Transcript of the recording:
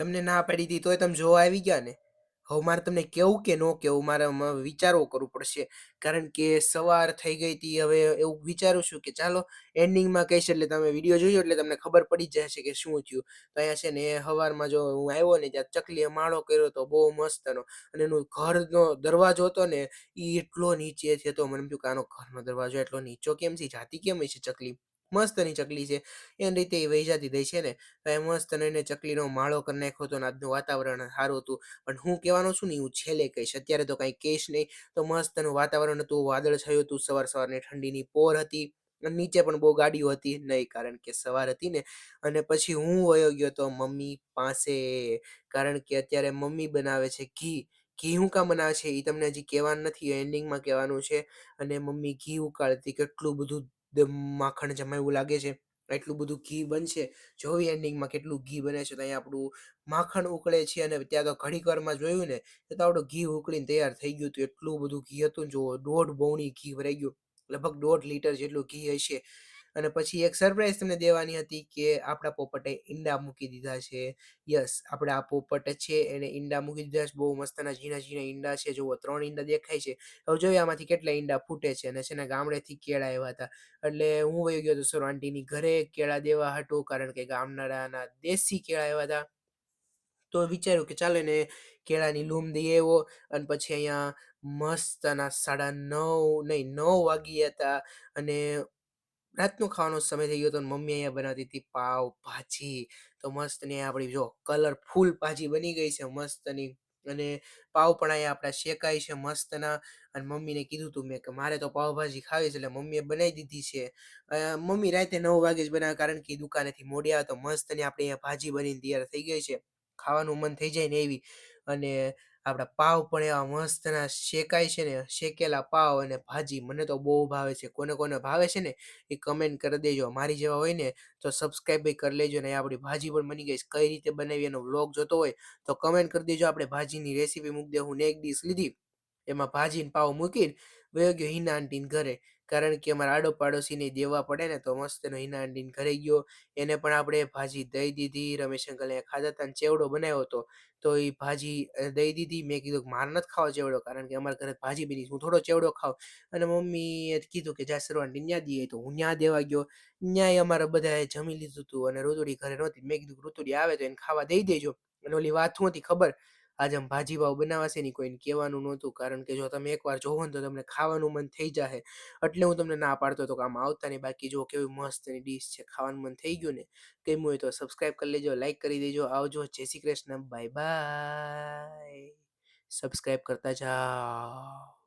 તમને ના પાડી હતી તોય તમે જોવા આવી ગયા ને. હવે મારે તમને કેવું કે ન કેવું મારે વિચારવો કરવું પડશે. કારણ કે સવાર થઈ ગઈ હતી, હવે એવું વિચારું છું કે ચાલો એન્ડિંગમાં કહીશ એટલે તમે વિડીયો જોયો એટલે તમને ખબર પડી જ જશે કે શું થયું. તો અહીંયા છે ને એ હવારમાં જો હું આવ્યો ને ત્યાં ચકલીએ માળો કર્યો હતો બહુ મસ્તનો. અને એનું ઘરનો દરવાજો હતો ને એ એટલો નીચે છે, તો મને એમ થયું કે આનો ઘરનો દરવાજો એટલો નીચો કેમ છે, જાતી કેમ હશે ચકલી. મસ્તની ચકલી છે એની રીતે એ વહી જતી થઈ છે ને. તો એ મસ્ત એને ચકલીનો માળો કરી નાખ્યો હતો ને આજનું વાતાવરણ સારું હતું. પણ હું કહેવાનો છું ને હું છેલ્લે કહીશ, અત્યારે તો કાંઈ કહીશ નહીં. તો મસ્તનું વાતાવરણ હતું, વાદળ છાયું હતું, સવારની ઠંડીની પોર હતી. અને નીચે પણ બહુ ગાડીઓ હતી નહીં, કારણ કે સવાર હતી ને. અને પછી હું વયો ગયો તો મમ્મી પાસે, કારણ કે અત્યારે મમ્મી બનાવે છે ઘી. ઘી હું કામ બનાવે છે એ તમને હજી કહેવાનું નથી, એન્ડિંગમાં કહેવાનું છે. અને મમ્મી ઘી ઉકાળતી, કેટલું બધું માખણ જમાવ્યું લાગે છે. એટલું બધું ઘી બનશે, જોવી એન્ડિંગમાં કેટલું ઘી બને છે. તો અહીંયા આપણું માખણ ઉકળે છે અને ત્યાં તો ઘડીક વારમાં જોયું ને તો આપણું ઘી ઉકળીને તૈયાર થઈ ગયું હતું. એટલું બધું ઘી હતું ને, જો દોઢ બૌણી ઘી ભરાઈ ગયું, લગભગ 1.5 લીટર જેટલું ઘી હશે. અને પછી એક સરપ્રાઈઝ તમને દેવાની હતી કે આપણા પોપટે ઈંડા મૂકી દીધા છે. યસ, આપણે આ પોપટ છે એને ઈંડા મૂકી દીધા છે. બહુ મસ્તના ઝીણા ઝીણા ઈંડા છે, જુઓ 3 ઈંડા દેખાય છે. હવે જોઈએ આમાંથી કેટલા ઈંડા ફૂટે છે. અને છે ને ગામડેથી કેળા આવ્યા હતા, એટલે હું વહી ગયો હતો સર આંટીની ઘરે કેળા દેવા હતું, કારણ કે ગામડાના દેશી કેળા આવ્યા હતા. તો વિચાર્યું કે ચાલો ને કેળાની લૂમ દઈ આવ્યો. અને પછી અહીંયા મસ્તના 9:30 નહીં 9 વાગી હતા. અને રાતનો ખાવાનો સમય થઈ ગયો હતો. મમ્મી અહીંયા બનાવતી હતી પાવ ભાજી. તો મસ્ત ને આપણી જો કલરફુલ ભાજી બની ગઈ છે મસ્તની. અને પાવ પણ અહીંયા આપણા શેકાય છે મસ્તના. અને મમ્મીને કીધું તું મેં કે મારે તો પાવભાજી ખાવી છે, એટલે મમ્મીએ બનાવી દીધી છે. મમ્મી રાતે 9 વાગે જ બનાવે, કારણ કે દુકાનેથી મોડી આવે તો મસ્ત ને આપણે અહીંયા ભાજી બનીને તૈયાર થઈ ગઈ છે. ખાવાનું મન થઈ જાય ને એવી. અને આપણા પાવ પણ એવા મસ્તના શેકાય છે ને, શેકેલા પાવ અને ભાજી મને તો બહુ ભાવે છે. કોને કોને ભાવે છે ને એ કમેન્ટ કરી દેજો. મારી જેવા હોય ને તો સબસ્ક્રાઈબ કરી લેજો. ને આપણી ભાજી પણ બની ગઈ છે, કઈ રીતે બનાવી એનો વ્લોગ જોતો હોય તો કમેન્ટ કરી દેજો. આપણે ભાજીની રેસીપી મૂકી દે. હું ને એક ડીશ લીધી, એમાં ભાજીને પાવ મૂકીને વયો ગયો હિના આંટીને ઘરે, કારણ કે અમારા આડો પાડોશીને દેવા પડે ને. તો મસ્તનો હિના આંટીને ઘરે ગયો, એને પણ આપણે ભાજી દઈ દીધી. રમેશ અંકલે ખાધા હતા ને ચેવડો બનાવ્યો હતો, તો એ ભાજી દઈ દીધી. મેં કીધું કે મારે નથી ખાવો ચેવડો, કારણ કે અમારા ઘરે ભાજી બની, હું થોડો ચેવડો ખાઉં. અને મમ્મીએ કીધું કે જા સરવાંટી ન્યા દઈએ, તો હું ન્યા દેવા ગયો. ન્યાય અમારા બધાએ જમી લીધું હતું અને ઋતુડી ઘરે નહોતી. મેં કીધું ઋતુડી આવે તો એને ખાવા દઈ દેજો. અને ઓલી વાત શું હતી ખબર, આજે આમ ભાજી પાવ બનાવશે ને કોઈને કહેવાનું નહોતું, કારણ કે જો તમે એકવાર જોવો ને તો તમને ખાવાનું મન થઈ જાય. એટલે હું તમને ના પાડતો હતો કે આમ આવતા નહીં. બાકી જો કેવી મસ્તની ડીશ છે, ખાવાનું મન થઈ ગયું ને. ગમ્યું હોય તો સબસ્ક્રાઈબ કરી લેજો, લાઈક કરી દેજો. આવજો, જય Shri Krishna, bye bye. Subscribe કરતા જાઓ.